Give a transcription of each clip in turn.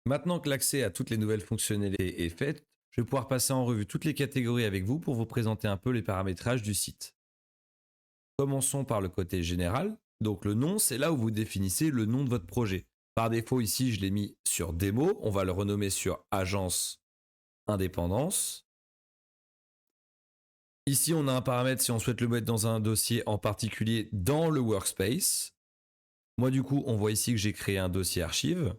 Maintenant que l'accès à toutes les nouvelles fonctionnalités est fait, je vais pouvoir passer en revue toutes les catégories avec vous pour vous présenter un peu les paramétrages du site. Commençons par le côté général. Donc le nom, c'est là où vous définissez le nom de votre projet. Par défaut, ici, je l'ai mis sur démo. On va le renommer sur agence indépendance. Ici, on a un paramètre si on souhaite le mettre dans un dossier en particulier dans le workspace. Moi, du coup, on voit ici que j'ai créé un dossier archive.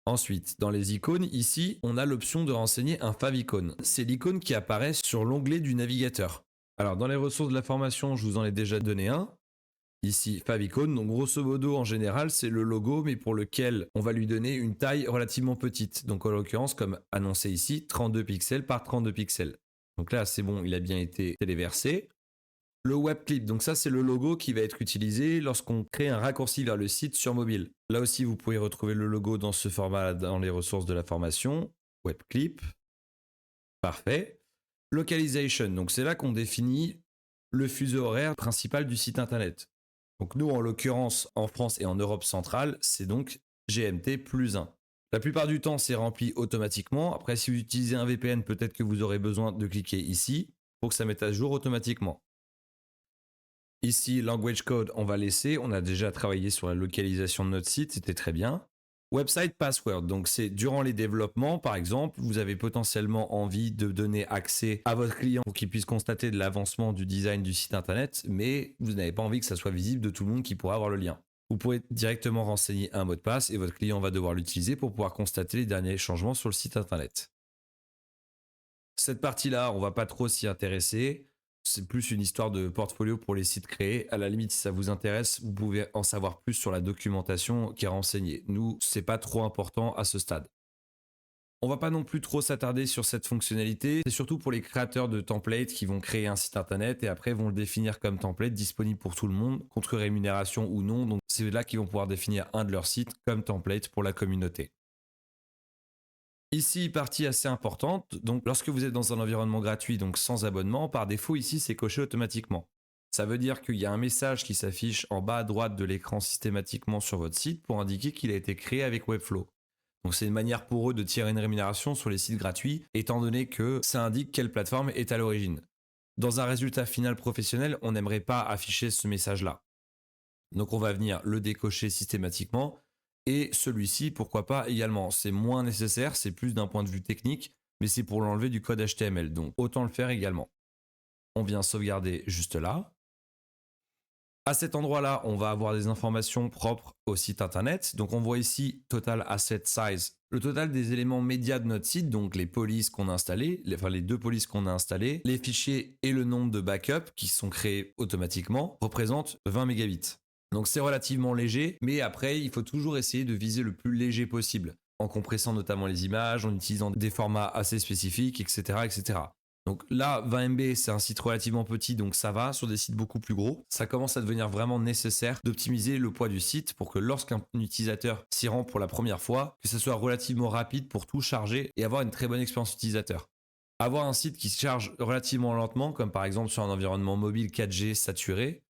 Ensuite, dans les icônes, ici, on a l'option de renseigner un favicon. C'est l'icône qui apparaît sur l'onglet du navigateur. Alors, dans les ressources de la formation, je vous en ai déjà donné un. Ici, favicon. Donc, grosso modo, en général, c'est le logo, mais pour lequel on va lui donner une taille relativement petite. Donc, en l'occurrence, comme annoncé ici, 32 pixels par 32 pixels. Donc là, c'est bon, il a bien été téléversé. Le web clip, donc ça c'est le logo qui va être utilisé lorsqu'on crée un raccourci vers le site sur mobile. Là aussi vous pouvez retrouver le logo dans ce format dans les ressources de la formation. Web clip, parfait. Localization, donc c'est là qu'on définit le fuseau horaire principal du site internet. Donc nous en l'occurrence en France et en Europe centrale, c'est donc GMT plus 1. La plupart du temps c'est rempli automatiquement. Après si vous utilisez un VPN, peut-être que vous aurez besoin de cliquer ici pour que ça mette à jour automatiquement. Ici, language code, on va laisser. On a déjà travaillé sur la localisation de notre site, c'était très bien. Website password, donc c'est durant les développements, par exemple, vous avez potentiellement envie de donner accès à votre client pour qu'il puisse constater de l'avancement du design du site internet, mais vous n'avez pas envie que ça soit visible de tout le monde qui pourra avoir le lien. Vous pourrez directement renseigner un mot de passe et votre client va devoir l'utiliser pour pouvoir constater les derniers changements sur le site internet. Cette partie-là, on va pas trop s'y intéresser. C'est plus une histoire de portfolio pour les sites créés. À la limite, si ça vous intéresse, vous pouvez en savoir plus sur la documentation qui est renseignée. Nous, c'est pas trop important à ce stade. On va pas non plus trop s'attarder sur cette fonctionnalité. C'est surtout pour les créateurs de templates qui vont créer un site internet et après vont le définir comme template disponible pour tout le monde, contre rémunération ou non. Donc c'est là qu'ils vont pouvoir définir un de leurs sites comme template pour la communauté. Ici, partie assez importante, donc lorsque vous êtes dans un environnement gratuit, donc sans abonnement, par défaut ici c'est coché automatiquement. Ça veut dire qu'il y a un message qui s'affiche en bas à droite de l'écran systématiquement sur votre site pour indiquer qu'il a été créé avec Webflow. Donc c'est une manière pour eux de tirer une rémunération sur les sites gratuits, étant donné que ça indique quelle plateforme est à l'origine. Dans un résultat final professionnel, on n'aimerait pas afficher ce message-là. Donc on va venir le décocher systématiquement. Et celui-ci, pourquoi pas également. C'est moins nécessaire, c'est plus d'un point de vue technique, mais c'est pour l'enlever du code HTML. Donc autant le faire également. On vient sauvegarder juste là. À cet endroit-là, on va avoir des informations propres au site internet. Donc on voit ici Total Asset Size, le total des éléments médias de notre site, donc les polices qu'on a installées, enfin les deux polices qu'on a installées, les fichiers et le nombre de backups qui sont créés automatiquement représentent 20 mégabits. Donc c'est relativement léger, mais après il faut toujours essayer de viser le plus léger possible, en compressant notamment les images, en utilisant des formats assez spécifiques, etc. etc. Donc là, 20 MB, c'est un site relativement petit, donc ça va. Sur des sites beaucoup plus gros, ça commence à devenir vraiment nécessaire d'optimiser le poids du site pour que lorsqu'un utilisateur s'y rend pour la première fois, que ce soit relativement rapide pour tout charger et avoir une très bonne expérience utilisateur. Avoir un site qui se charge relativement lentement, comme par exemple sur un environnement mobile 4G saturé,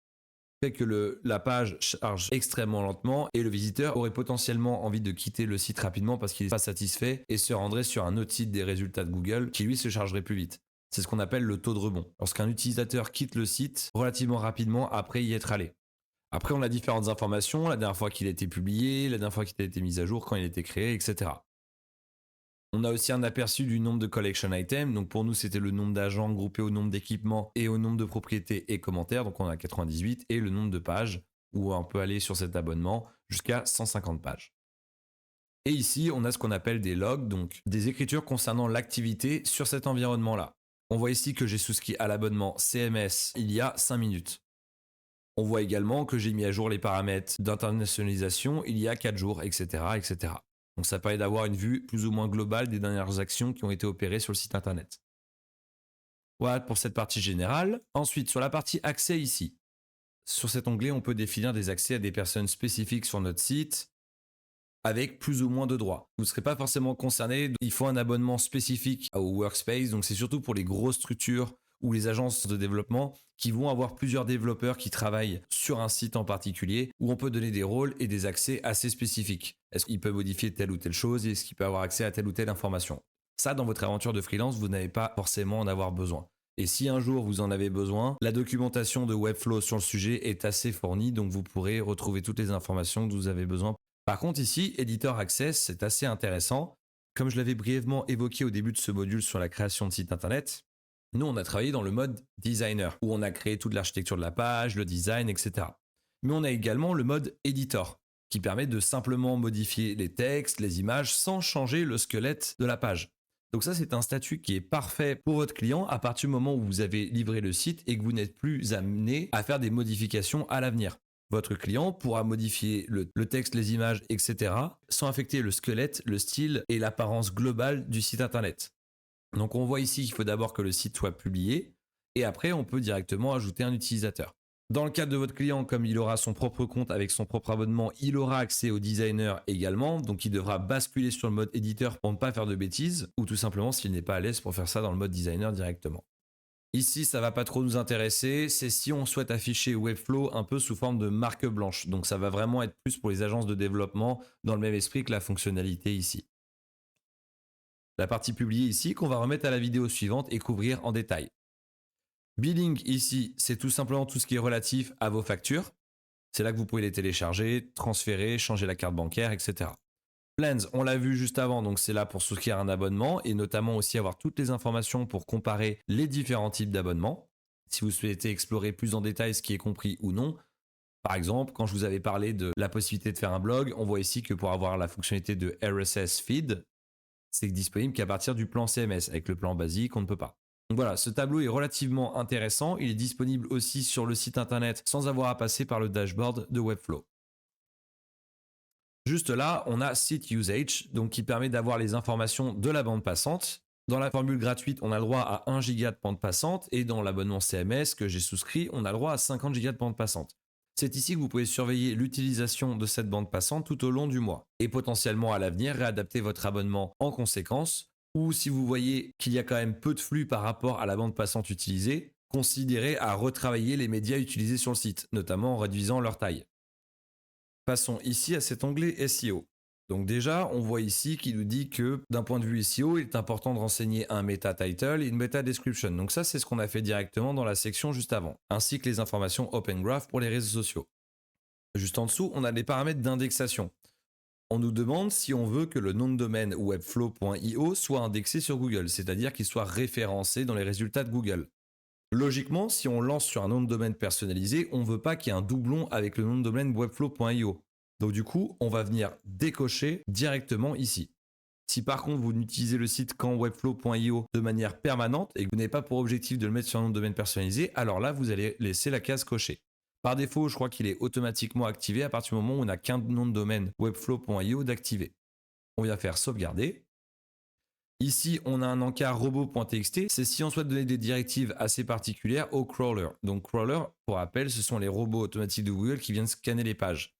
fait que la page charge extrêmement lentement et le visiteur aurait potentiellement envie de quitter le site rapidement parce qu'il n'est pas satisfait et se rendrait sur un autre site des résultats de Google qui lui se chargerait plus vite. C'est ce qu'on appelle le taux de rebond. Lorsqu'un utilisateur quitte le site relativement rapidement après y être allé. Après, on a différentes informations, la dernière fois qu'il a été publié, la dernière fois qu'il a été mis à jour, quand il a été créé, etc. On a aussi un aperçu du nombre de collection items. Donc pour nous, c'était le nombre d'agents groupés au nombre d'équipements et au nombre de propriétés et commentaires. Donc on a 98 et le nombre de pages où on peut aller sur cet abonnement jusqu'à 150 pages. Et ici, on a ce qu'on appelle des logs, donc des écritures concernant l'activité sur cet environnement-là. On voit ici que j'ai souscrit à l'abonnement CMS il y a 5 minutes. On voit également que j'ai mis à jour les paramètres d'internationalisation il y a 4 jours, etc., etc. Donc ça permet d'avoir une vue plus ou moins globale des dernières actions qui ont été opérées sur le site internet. Voilà pour cette partie générale. Ensuite, sur la partie accès ici, sur cet onglet, on peut définir des accès à des personnes spécifiques sur notre site avec plus ou moins de droits. Vous ne serez pas forcément concerné, il faut un abonnement spécifique au workspace, donc c'est surtout pour les grosses structures ou les agences de développement qui vont avoir plusieurs développeurs qui travaillent sur un site en particulier où on peut donner des rôles et des accès assez spécifiques. Est-ce qu'il peut modifier telle ou telle chose? Est-ce qu'il peut avoir accès à telle ou telle information? Ça, dans votre aventure de freelance, vous n'avez pas forcément en avoir besoin. Et si un jour vous en avez besoin, la documentation de Webflow sur le sujet est assez fournie, donc vous pourrez retrouver toutes les informations que vous avez besoin. Par contre ici, Editor Access, c'est assez intéressant. Comme je l'avais brièvement évoqué au début de ce module sur la création de site internet, nous on a travaillé dans le mode designer, où on a créé toute l'architecture de la page, le design, etc. Mais on a également le mode editor, qui permet de simplement modifier les textes, les images, sans changer le squelette de la page. Donc ça, c'est un statut qui est parfait pour votre client à partir du moment où vous avez livré le site et que vous n'êtes plus amené à faire des modifications à l'avenir. Votre client pourra modifier le texte, les images, etc. sans affecter le squelette, le style et l'apparence globale du site internet. Donc on voit ici qu'il faut d'abord que le site soit publié et après on peut directement ajouter un utilisateur. Dans le cadre de votre client, comme il aura son propre compte avec son propre abonnement, il aura accès au designer également, donc il devra basculer sur le mode éditeur pour ne pas faire de bêtises, ou tout simplement s'il n'est pas à l'aise pour faire ça dans le mode designer directement. Ici, ça va pas trop nous intéresser, c'est si on souhaite afficher Webflow un peu sous forme de marque blanche, donc ça va vraiment être plus pour les agences de développement dans le même esprit que la fonctionnalité ici. La partie publiée ici qu'on va remettre à la vidéo suivante et couvrir en détail. Billing ici, c'est tout simplement tout ce qui est relatif à vos factures. C'est là que vous pouvez les télécharger, transférer, changer la carte bancaire, etc. Plans, on l'a vu juste avant, donc c'est là pour souscrire un abonnement et notamment aussi avoir toutes les informations pour comparer les différents types d'abonnements. Si vous souhaitez explorer plus en détail ce qui est compris ou non, par exemple, quand je vous avais parlé de la possibilité de faire un blog, on voit ici que pour avoir la fonctionnalité de RSS feed, c'est disponible qu'à partir du plan CMS. Avec le plan basique, on ne peut pas. Donc voilà, ce tableau est relativement intéressant. Il est disponible aussi sur le site internet sans avoir à passer par le dashboard de Webflow. Juste là, on a Site Usage, donc qui permet d'avoir les informations de la bande passante. Dans la formule gratuite, on a le droit à 1 giga de bande passante et dans l'abonnement CMS que j'ai souscrit, on a le droit à 50 gigas de bande passante. C'est ici que vous pouvez surveiller l'utilisation de cette bande passante tout au long du mois et potentiellement à l'avenir réadapter votre abonnement en conséquence, ou si vous voyez qu'il y a quand même peu de flux par rapport à la bande passante utilisée, considérez à retravailler les médias utilisés sur le site, notamment en réduisant leur taille. Passons ici à cet onglet SEO. Donc déjà, on voit ici qu'il nous dit que d'un point de vue SEO, il est important de renseigner un meta title et une meta description. Donc ça, c'est ce qu'on a fait directement dans la section juste avant, ainsi que les informations Open Graph pour les réseaux sociaux. Juste en dessous, on a les paramètres d'indexation. On nous demande si on veut que le nom de domaine webflow.io soit indexé sur Google, c'est-à-dire qu'il soit référencé dans les résultats de Google. Logiquement, si on lance sur un nom de domaine personnalisé, on ne veut pas qu'il y ait un doublon avec le nom de domaine webflow.io. Donc du coup, on va venir décocher directement ici. Si par contre vous n'utilisez le site qu'en webflow.io de manière permanente et que vous n'avez pas pour objectif de le mettre sur un nom de domaine personnalisé, alors là, vous allez laisser la case cochée. Par défaut, je crois qu'il est automatiquement activé à partir du moment où on n'a qu'un nom de domaine webflow.io d'activer. On vient faire sauvegarder. Ici, on a un encart robot.txt. C'est si on souhaite donner des directives assez particulières au crawler. Donc crawler, pour rappel, ce sont les robots automatiques de Google qui viennent scanner les pages.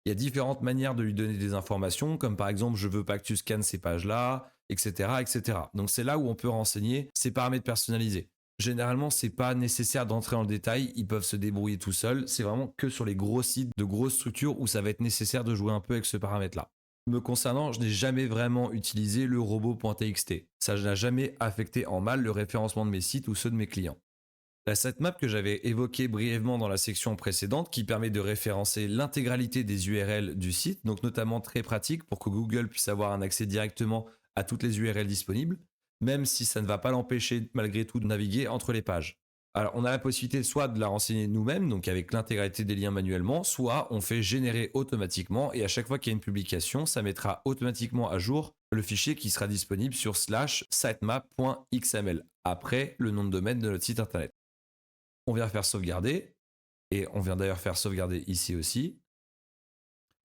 Il y a différentes manières de lui donner des informations, comme par exemple, je veux pas que tu scannes ces pages-là, etc., etc. Donc c'est là où on peut renseigner ces paramètres personnalisés. Généralement, c'est pas nécessaire d'entrer dans le détail, ils peuvent se débrouiller tout seuls. C'est vraiment que sur les gros sites de grosses structures où ça va être nécessaire de jouer un peu avec ce paramètre-là. Me concernant, je n'ai jamais vraiment utilisé le robot.txt. Ça n'a jamais affecté en mal le référencement de mes sites ou ceux de mes clients. La sitemap que j'avais évoquée brièvement dans la section précédente qui permet de référencer l'intégralité des URL du site, donc notamment très pratique pour que Google puisse avoir un accès directement à toutes les URL disponibles, même si ça ne va pas l'empêcher malgré tout de naviguer entre les pages. Alors on a la possibilité soit de la renseigner nous-mêmes, donc avec l'intégralité des liens manuellement, soit on fait générer automatiquement et à chaque fois qu'il y a une publication, ça mettra automatiquement à jour le fichier qui sera disponible sur /sitemap.xml, après le nom de domaine de notre site internet. On vient faire sauvegarder, et on vient d'ailleurs faire sauvegarder ici aussi.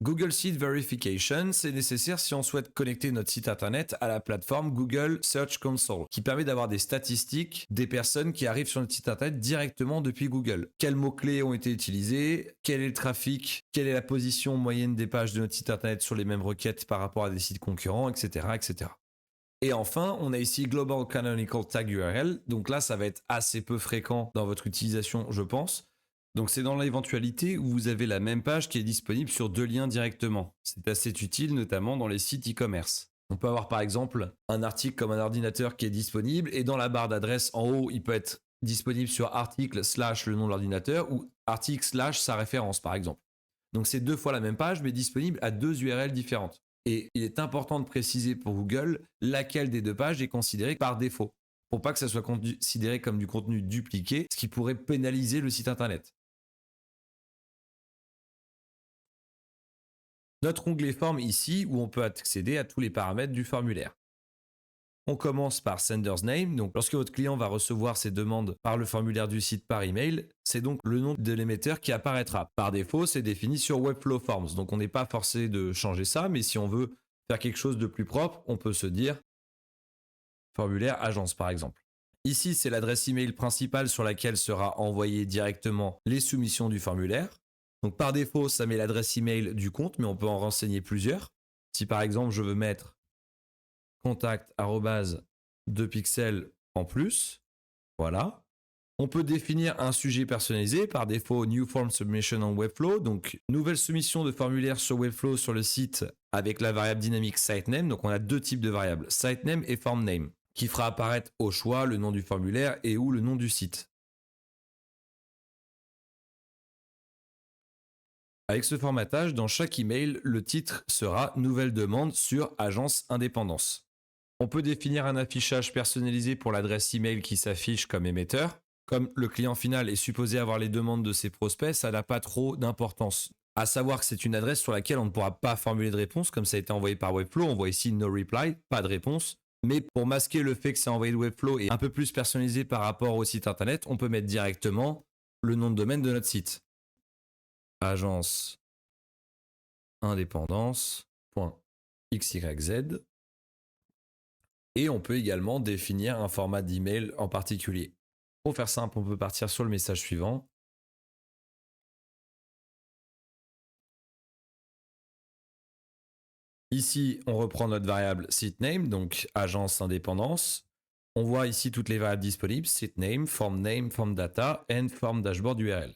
Google Site Verification, c'est nécessaire si on souhaite connecter notre site internet à la plateforme Google Search Console, qui permet d'avoir des statistiques des personnes qui arrivent sur notre site internet directement depuis Google. Quels mots-clés ont été utilisés, quel est le trafic, quelle est la position moyenne des pages de notre site internet sur les mêmes requêtes par rapport à des sites concurrents, etc., etc. Et enfin, on a ici Global Canonical Tag URL. Donc là, ça va être assez peu fréquent dans votre utilisation, je pense. Donc c'est dans l'éventualité où vous avez la même page qui est disponible sur 2 liens directement. C'est assez utile, notamment dans les sites e-commerce. On peut avoir par exemple un article comme un ordinateur qui est disponible et dans la barre d'adresse en haut, il peut être disponible sur article / le nom de l'ordinateur ou article / sa référence par exemple. Donc c'est 2 fois la même page mais disponible à 2 URL différentes. Et il est important de préciser pour Google laquelle des 2 pages est considérée par défaut, pour pas que ça soit considéré comme du contenu dupliqué, ce qui pourrait pénaliser le site internet. Notre onglet forme ici où on peut accéder à tous les paramètres du formulaire. On commence par Sender's Name, donc lorsque votre client va recevoir ses demandes par le formulaire du site par email, c'est donc le nom de l'émetteur qui apparaîtra. Par défaut, c'est défini sur Webflow Forms, donc on n'est pas forcé de changer ça, mais si on veut faire quelque chose de plus propre, on peut se dire formulaire agence par exemple. Ici, c'est l'adresse email principale sur laquelle sera envoyé directement les soumissions du formulaire. Donc par défaut, ça met l'adresse email du compte, mais on peut en renseigner plusieurs. Si par exemple, je veux mettre contact @2 pixels en plus, voilà. On peut définir un sujet personnalisé, par défaut New Form Submission en Webflow, donc nouvelle soumission de formulaire sur Webflow sur le site avec la variable dynamique sitename. Donc on a 2 types de variables, sitename et formname, qui fera apparaître au choix le nom du formulaire et ou le nom du site. Avec ce formatage, dans chaque email, le titre sera Nouvelle demande sur Agence Indépendance. On peut définir un affichage personnalisé pour l'adresse email qui s'affiche comme émetteur. Comme le client final est supposé avoir les demandes de ses prospects, ça n'a pas trop d'importance. À savoir que c'est une adresse sur laquelle on ne pourra pas formuler de réponse, comme ça a été envoyé par Webflow. On voit ici no reply, pas de réponse. Mais pour masquer le fait que c'est envoyé de Webflow et un peu plus personnalisé par rapport au site internet, on peut mettre directement le nom de domaine de notre site. Agence indépendance.xyz. Et on peut également définir un format d'email en particulier. Pour faire simple, on peut partir sur le message suivant. Ici, on reprend notre variable sitename, donc agence indépendance. On voit ici toutes les variables disponibles, sitename, form data and form dashboard URL.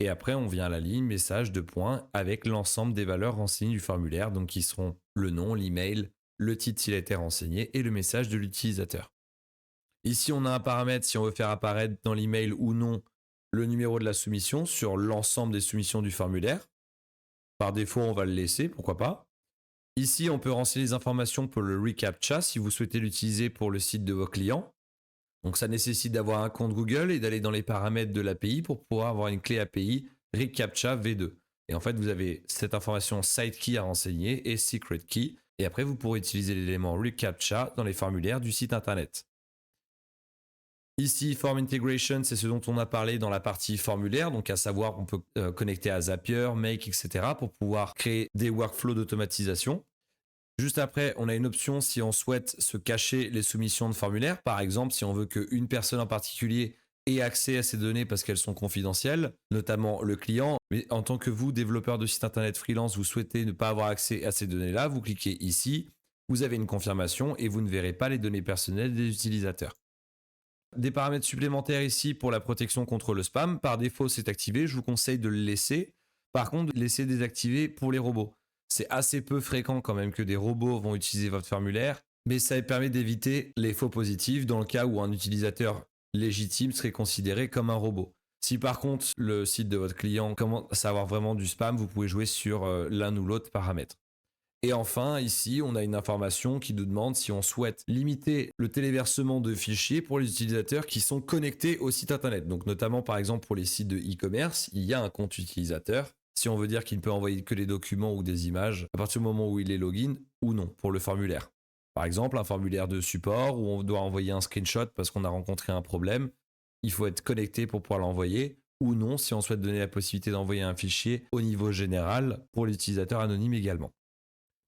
Et après, on vient à la ligne message de points avec l'ensemble des valeurs renseignées du formulaire, donc qui seront le nom, l'email, le titre s'il a été renseigné et le message de l'utilisateur. Ici, on a un paramètre si on veut faire apparaître dans l'email ou non le numéro de la soumission sur l'ensemble des soumissions du formulaire. Par défaut, on va le laisser, pourquoi pas. Ici, on peut renseigner les informations pour le reCAPTCHA si vous souhaitez l'utiliser pour le site de vos clients. Donc ça nécessite d'avoir un compte Google et d'aller dans les paramètres de l'API pour pouvoir avoir une clé API reCAPTCHA V2. Et en fait, vous avez cette information site key à renseigner et secret key. Et après, vous pourrez utiliser l'élément reCAPTCHA dans les formulaires du site internet. Ici, Form Integration, c'est ce dont on a parlé dans la partie formulaire, donc à savoir on peut connecter à Zapier, Make, etc. pour pouvoir créer des workflows d'automatisation. Juste après, on a une option si on souhaite se cacher les soumissions de formulaire. Par exemple, si on veut qu'une personne en particulier ait accès à ces données parce qu'elles sont confidentielles, notamment le client. Mais en tant que vous, développeur de site internet freelance, vous souhaitez ne pas avoir accès à ces données-là, vous cliquez ici, vous avez une confirmation et vous ne verrez pas les données personnelles des utilisateurs. Des paramètres supplémentaires ici pour la protection contre le spam. Par défaut, c'est activé. Je vous conseille de le laisser. Par contre, laissez désactiver pour les robots. C'est assez peu fréquent quand même que des robots vont utiliser votre formulaire, mais ça permet d'éviter les faux positifs dans le cas où un utilisateur légitime serait considéré comme un robot. Si par contre le site de votre client commence à avoir vraiment du spam, vous pouvez jouer sur l'un ou l'autre paramètre. Et enfin, ici, on a une information qui nous demande si on souhaite limiter le téléversement de fichiers pour les utilisateurs qui sont connectés au site internet. Donc notamment par exemple pour les sites de e-commerce, il y a un compte utilisateur. Si on veut dire qu'il ne peut envoyer que des documents ou des images à partir du moment où il est login ou non pour le formulaire. Par exemple, un formulaire de support où on doit envoyer un screenshot parce qu'on a rencontré un problème. Il faut être connecté pour pouvoir l'envoyer ou non si on souhaite donner la possibilité d'envoyer un fichier au niveau général pour l'utilisateur anonyme également.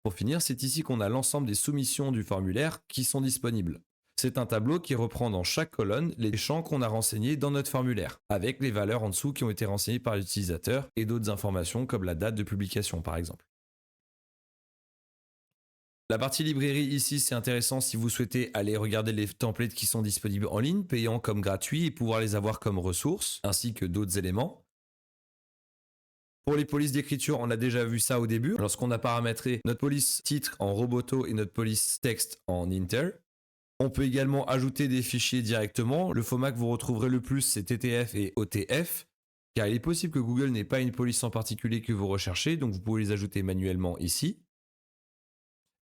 Pour finir, c'est ici qu'on a l'ensemble des soumissions du formulaire qui sont disponibles. C'est un tableau qui reprend dans chaque colonne les champs qu'on a renseignés dans notre formulaire, avec les valeurs en dessous qui ont été renseignées par l'utilisateur et d'autres informations comme la date de publication par exemple. La partie librairie ici, c'est intéressant si vous souhaitez aller regarder les templates qui sont disponibles en ligne, payants comme gratuits, et pouvoir les avoir comme ressources, ainsi que d'autres éléments. Pour les polices d'écriture, on a déjà vu ça au début, lorsqu'on a paramétré notre police titre en Roboto et notre police texte en Inter. On peut également ajouter des fichiers directement. Le format que vous retrouverez le plus, c'est TTF et OTF, car il est possible que Google n'ait pas une police en particulier que vous recherchez, donc vous pouvez les ajouter manuellement ici.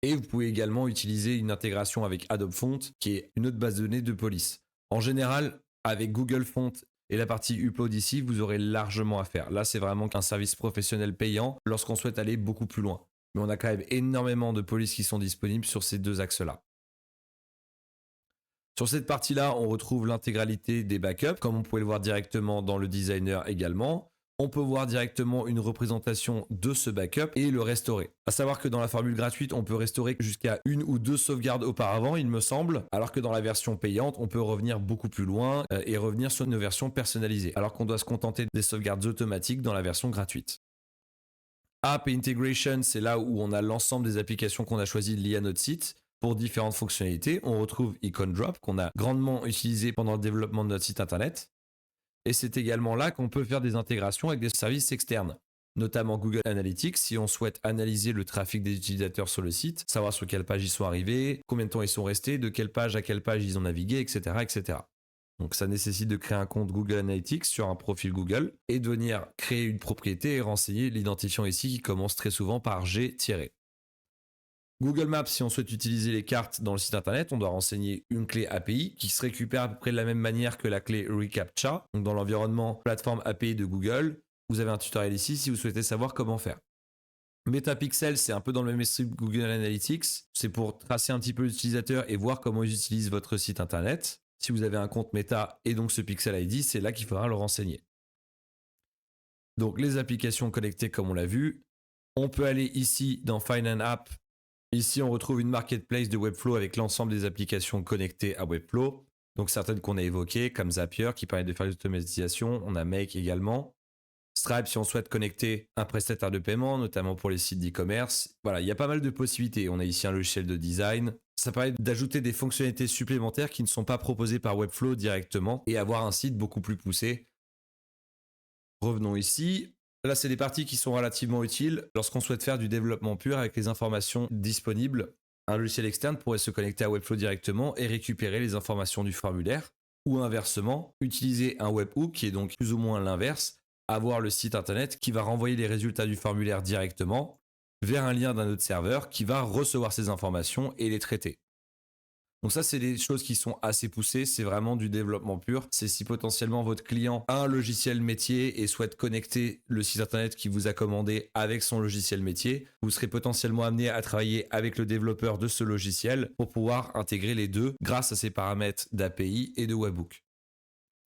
Et vous pouvez également utiliser une intégration avec Adobe Font, qui est une autre base de données de police. En général, avec Google Font et la partie Upload ici, vous aurez largement à faire. Là, c'est vraiment un service professionnel payant lorsqu'on souhaite aller beaucoup plus loin. Mais on a quand même énormément de polices qui sont disponibles sur ces deux axes-là. Sur cette partie-là, on retrouve l'intégralité des backups, comme on pouvait le voir directement dans le designer également. On peut voir directement une représentation de ce backup et le restaurer. À savoir que dans la formule gratuite, on peut restaurer jusqu'à 1 ou 2 sauvegardes auparavant, il me semble, alors que dans la version payante, on peut revenir beaucoup plus loin et revenir sur une version personnalisée, alors qu'on doit se contenter des sauvegardes automatiques dans la version gratuite. App et Integration, c'est là où on a l'ensemble des applications qu'on a choisies liées à notre site. Pour différentes fonctionnalités, on retrouve Icon Drop qu'on a grandement utilisé pendant le développement de notre site internet. Et c'est également là qu'on peut faire des intégrations avec des services externes, notamment Google Analytics si on souhaite analyser le trafic des utilisateurs sur le site, savoir sur quelle page ils sont arrivés, combien de temps ils sont restés, de quelle page à quelle page ils ont navigué, etc., etc. Donc ça nécessite de créer un compte Google Analytics sur un profil Google et de venir créer une propriété et renseigner l'identifiant ici qui commence très souvent par G-. Google Maps, si on souhaite utiliser les cartes dans le site internet, on doit renseigner une clé API qui se récupère à peu près de la même manière que la clé reCAPTCHA. Donc dans l'environnement plateforme API de Google, vous avez un tutoriel ici si vous souhaitez savoir comment faire. Metapixel, c'est un peu dans le même esprit que Google Analytics. C'est pour tracer un petit peu l'utilisateur et voir comment ils utilisent votre site internet. Si vous avez un compte Meta et donc ce Pixel ID, c'est là qu'il faudra le renseigner. Donc les applications connectées comme on l'a vu. On peut aller ici dans Find an App. Ici, on retrouve une marketplace de Webflow avec l'ensemble des applications connectées à Webflow. Donc certaines qu'on a évoquées, comme Zapier, qui permet de faire l'automatisation. On a Make également. Stripe, si on souhaite connecter un prestataire de paiement, notamment pour les sites d'e-commerce. Voilà, il y a pas mal de possibilités. On a ici un logiciel de design. Ça permet d'ajouter des fonctionnalités supplémentaires qui ne sont pas proposées par Webflow directement et avoir un site beaucoup plus poussé. Revenons ici. Là, c'est des parties qui sont relativement utiles lorsqu'on souhaite faire du développement pur avec les informations disponibles. Un logiciel externe pourrait se connecter à Webflow directement et récupérer les informations du formulaire. Ou inversement, utiliser un webhook qui est donc plus ou moins l'inverse, avoir le site internet qui va renvoyer les résultats du formulaire directement vers un lien d'un autre serveur qui va recevoir ces informations et les traiter. Donc ça, c'est des choses qui sont assez poussées, c'est vraiment du développement pur. C'est si potentiellement votre client a un logiciel métier et souhaite connecter le site internet qu'il vous a commandé avec son logiciel métier, vous serez potentiellement amené à travailler avec le développeur de ce logiciel pour pouvoir intégrer les deux grâce à ces paramètres d'API et de webhook.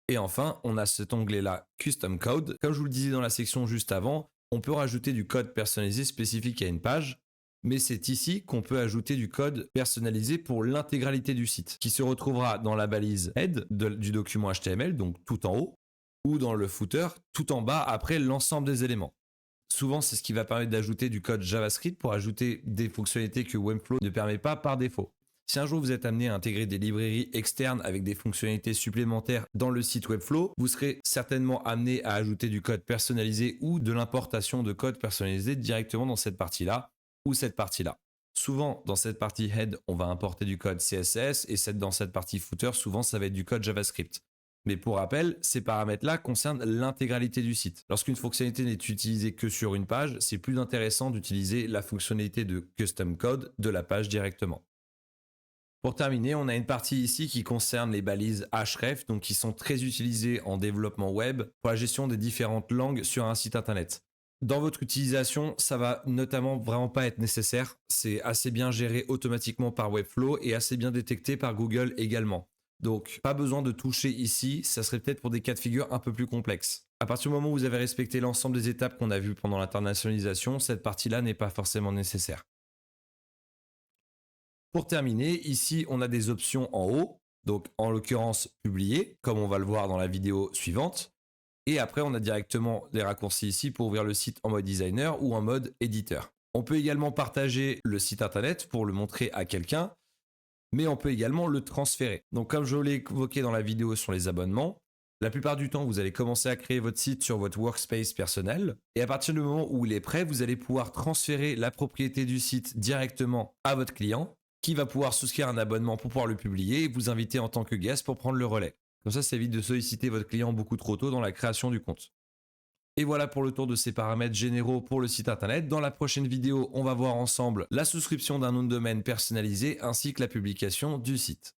Et enfin, on a cet onglet-là, Custom Code. Comme je vous le disais dans la section juste avant, on peut rajouter du code personnalisé spécifique à une page. Mais c'est ici qu'on peut ajouter du code personnalisé pour l'intégralité du site, qui se retrouvera dans la balise head du document HTML, donc tout en haut, ou dans le footer, tout en bas, après l'ensemble des éléments. Souvent, c'est ce qui va permettre d'ajouter du code JavaScript pour ajouter des fonctionnalités que Webflow ne permet pas par défaut. Si un jour vous êtes amené à intégrer des librairies externes avec des fonctionnalités supplémentaires dans le site Webflow, vous serez certainement amené à ajouter du code personnalisé ou de l'importation de code personnalisé directement dans cette partie-là ou cette partie-là. Souvent, dans cette partie head, on va importer du code CSS et dans cette partie footer, souvent, ça va être du code JavaScript. Mais pour rappel, ces paramètres-là concernent l'intégralité du site. Lorsqu'une fonctionnalité n'est utilisée que sur une page, c'est plus intéressant d'utiliser la fonctionnalité de custom code de la page directement. Pour terminer, on a une partie ici qui concerne les balises href, donc qui sont très utilisées en développement web pour la gestion des différentes langues sur un site internet. Dans votre utilisation, ça va notamment vraiment pas être nécessaire. C'est assez bien géré automatiquement par Webflow et assez bien détecté par Google également. Donc, pas besoin de toucher ici, ça serait peut-être pour des cas de figure un peu plus complexes. À partir du moment où vous avez respecté l'ensemble des étapes qu'on a vues pendant l'internationalisation, cette partie-là n'est pas forcément nécessaire. Pour terminer, ici, on a des options en haut, donc en l'occurrence publier, comme on va le voir dans la vidéo suivante. Et après, on a directement des raccourcis ici pour ouvrir le site en mode designer ou en mode éditeur. On peut également partager le site internet pour le montrer à quelqu'un, mais on peut également le transférer. Donc comme je l'ai évoqué dans la vidéo sur les abonnements, la plupart du temps, vous allez commencer à créer votre site sur votre workspace personnel, et à partir du moment où il est prêt, vous allez pouvoir transférer la propriété du site directement à votre client, qui va pouvoir souscrire un abonnement pour pouvoir le publier et vous inviter en tant que guest pour prendre le relais. Comme ça évite de solliciter votre client beaucoup trop tôt dans la création du compte. Et voilà pour le tour de ces paramètres généraux pour le site internet. Dans la prochaine vidéo, on va voir ensemble la souscription d'un nom de domaine personnalisé ainsi que la publication du site.